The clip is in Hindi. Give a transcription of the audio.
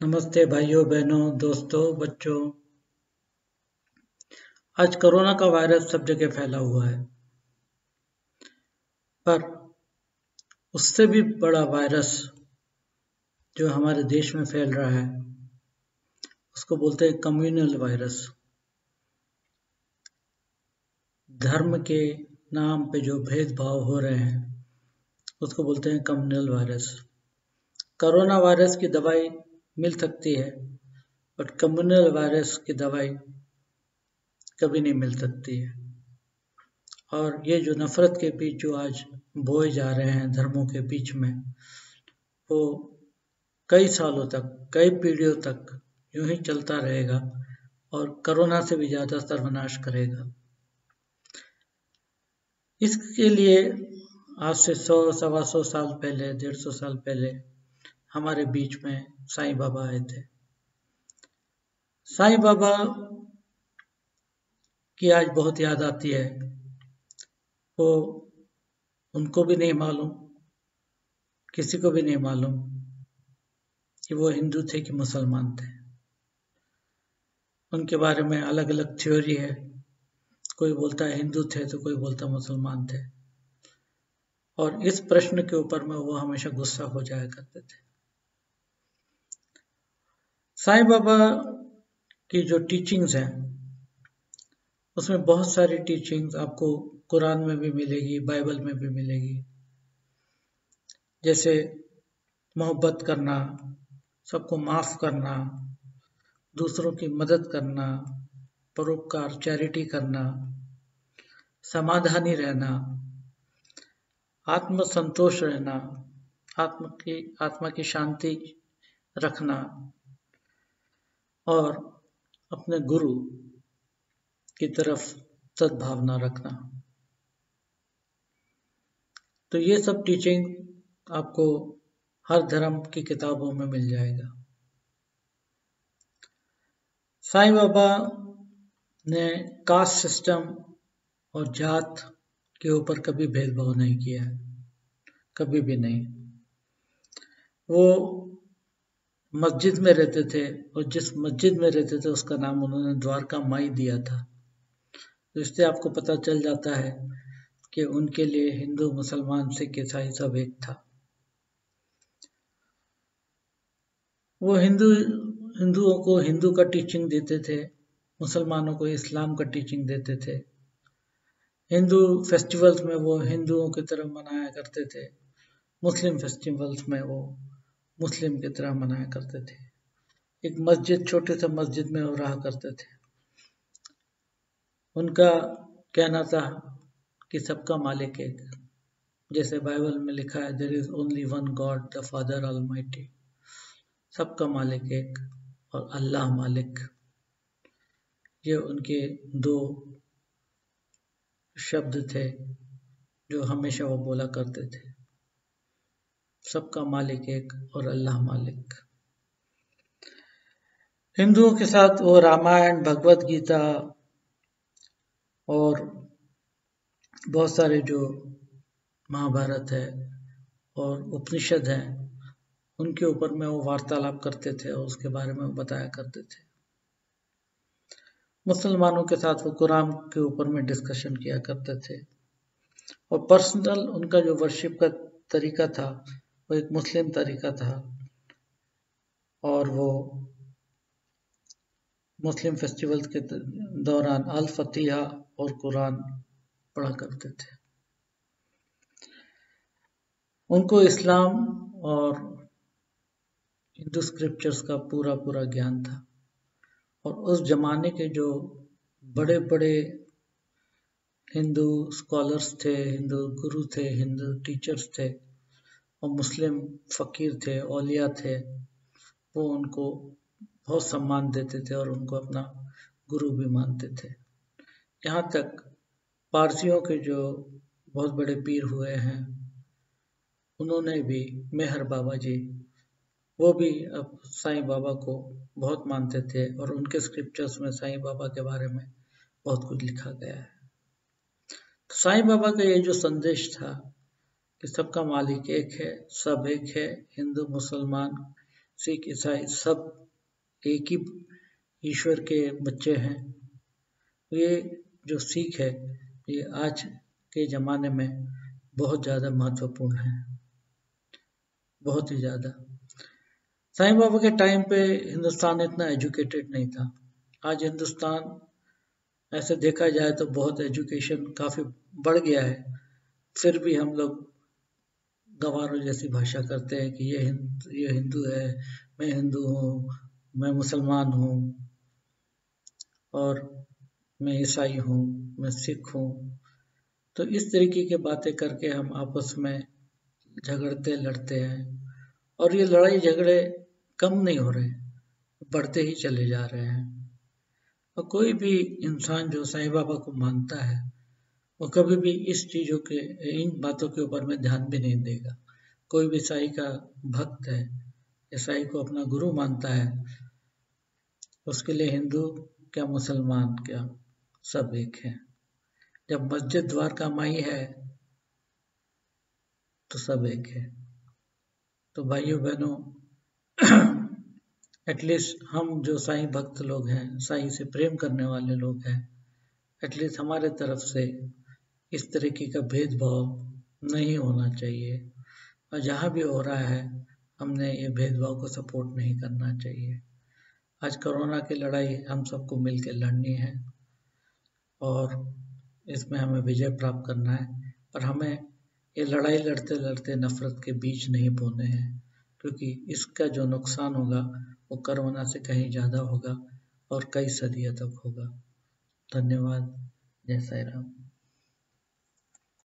नमस्ते भाइयों बहनों दोस्तों बच्चों। आज कोरोना का वायरस सब जगह फैला हुआ है, पर उससे भी बड़ा वायरस जो हमारे देश में फैल रहा है उसको बोलते हैं कम्युनल वायरस। धर्म के नाम पे जो भेदभाव हो रहे हैं उसको बोलते हैं कम्युनल वायरस। कोरोना वायरस की दवाई मिल सकती है, बट कम्युनल वायरस की दवाई कभी नहीं मिल सकती है। और ये जो नफरत के बीच जो आज बोए जा रहे हैं धर्मों के बीच में, वो कई सालों तक, कई पीढ़ियों तक यूं ही चलता रहेगा और कोरोना से भी ज़्यादा सर्वनाश करेगा। इसके लिए आज से 100, 125 साल पहले, 150 साल पहले हमारे बीच में साईं बाबा आए थे। साईं बाबा की आज बहुत याद आती है। वो उनको भी नहीं मालूम, किसी को भी नहीं मालूम कि वो हिंदू थे कि मुसलमान थे। उनके बारे में अलग अलग थ्योरी है। कोई बोलता है हिंदू थे तो कोई बोलता मुसलमान थे। और इस प्रश्न के ऊपर में वो हमेशा गुस्सा हो जाया करते थे। साईं बाबा की जो टीचिंग्स हैं उसमें बहुत सारी टीचिंग्स आपको कुरान में भी मिलेगी, बाइबल में भी मिलेगी। जैसे मोहब्बत करना, सबको माफ़ करना, दूसरों की मदद करना, परोपकार, चैरिटी करना, समाधानी रहना, आत्म संतोष रहना, आत्मा की शांति रखना और अपने गुरु की तरफ सद्भावना रखना। तो ये सब टीचिंग आपको हर धर्म की किताबों में मिल जाएगा। साईं बाबा ने कास्ट सिस्टम और जात के ऊपर कभी भेदभाव नहीं किया है, कभी भी नहीं। वो मस्जिद में रहते थे और जिस मस्जिद में रहते थे उसका नाम उन्होंने द्वारका माई दिया था। तो इससे आपको पता चल जाता है कि उनके लिए हिंदू, मुसलमान, सिख, ईसाई सब एक था। वो हिंदुओं को हिंदू का टीचिंग देते थे, मुसलमानों को इस्लाम का टीचिंग देते थे। हिंदू फेस्टिवल्स में वो हिंदुओं की तरह मनाया करते थे, मुस्लिम फेस्टिवल्स में वो मुस्लिम की तरह मनाया करते थे। एक मस्जिद, छोटे से मस्जिद में वो रहा करते थे। उनका कहना था कि सबका मालिक एक, जैसे बाइबल में लिखा है, there is only one God the Father Almighty. सबका मालिक एक और अल्लाह मालिक, ये उनके दो शब्द थे जो हमेशा वो बोला करते थे। सबका मालिक एक और अल्लाह मालिक। हिंदुओं के साथ वो रामायण, भगवत गीता और बहुत सारे जो महाभारत है और उपनिषद है उनके ऊपर में वो वार्तालाप करते थे और उसके बारे में बताया करते थे। मुसलमानों के साथ वो कुरान के ऊपर में डिस्कशन किया करते थे। और पर्सनल उनका जो वर्शिप का तरीका था वो एक मुस्लिम तरीका था और वो मुस्लिम फेस्टिवल्स के दौरान अल फतिहा और कुरान पढ़ा करते थे। उनको इस्लाम और हिंदू स्क्रिप्चर्स का पूरा ज्ञान था। और उस जमाने के जो बड़े बड़े हिंदू स्कॉलर्स थे, हिंदू गुरु थे, हिंदू टीचर्स थे और मुस्लिम फ़कीर थे, औलिया थे, वो उनको बहुत सम्मान देते थे और उनको अपना गुरु भी मानते थे। यहाँ तक पारसियों के जो बहुत बड़े पीर हुए हैं उन्होंने भी, मेहर बाबा जी, वो भी अब साईं बाबा को बहुत मानते थे और उनके स्क्रिप्चर्स में साईं बाबा के बारे में बहुत कुछ लिखा गया है। तो साईं बाबा का ये जो संदेश था कि सबका मालिक एक है, सब एक है, हिंदू, मुसलमान, सिख ईसाई सब एक ही ईश्वर के बच्चे हैं। ये जो सीख है ये आज के ज़माने में बहुत ज़्यादा महत्वपूर्ण है, बहुत ही ज़्यादा। साईं बाबा के टाइम पे हिंदुस्तान इतना एजुकेटेड नहीं था। आज हिंदुस्तान ऐसे देखा जाए तो बहुत एजुकेशन काफ़ी बढ़ गया है, फिर भी हम लोग गंवारों जैसी भाषा करते हैं कि ये हिंदू है, मैं हिंदू हूँ, मैं मुसलमान हूँ, और मैं ईसाई हूँ, मैं सिख हूँ। तो इस तरीके की बातें करके हम आपस में झगड़ते लड़ते हैं, और ये लड़ाई झगड़े कम नहीं हो रहे, बढ़ते ही चले जा रहे हैं। और कोई भी इंसान जो साईं बाबा को मानता है वो कभी भी इन बातों के ऊपर में ध्यान भी नहीं देगा। कोई भी साईं का भक्त है या साईं को अपना गुरु मानता है, उसके लिए हिंदू क्या मुसलमान क्या सब एक है। जब मस्जिद द्वारका माई है तो सब एक है। तो भाइयों बहनों, एटलीस्ट हम जो साईं भक्त लोग हैं, साईं से प्रेम करने वाले लोग हैं, एटलीस्ट हमारे तरफ से इस तरीके का भेदभाव नहीं होना चाहिए, और जहाँ भी हो रहा है हमने ये भेदभाव को सपोर्ट नहीं करना चाहिए। आज कोरोना की लड़ाई हम सबको मिलकर लड़नी है, और इसमें हमें विजय प्राप्त करना है। और हमें ये लड़ाई लड़ते लड़ते नफरत के बीज नहीं बोने हैं, क्योंकि इसका जो नुकसान होगा वो कोरोना से कहीं ज़्यादा होगा और कई सदियों तक होगा। धन्यवाद। जय साईं राम।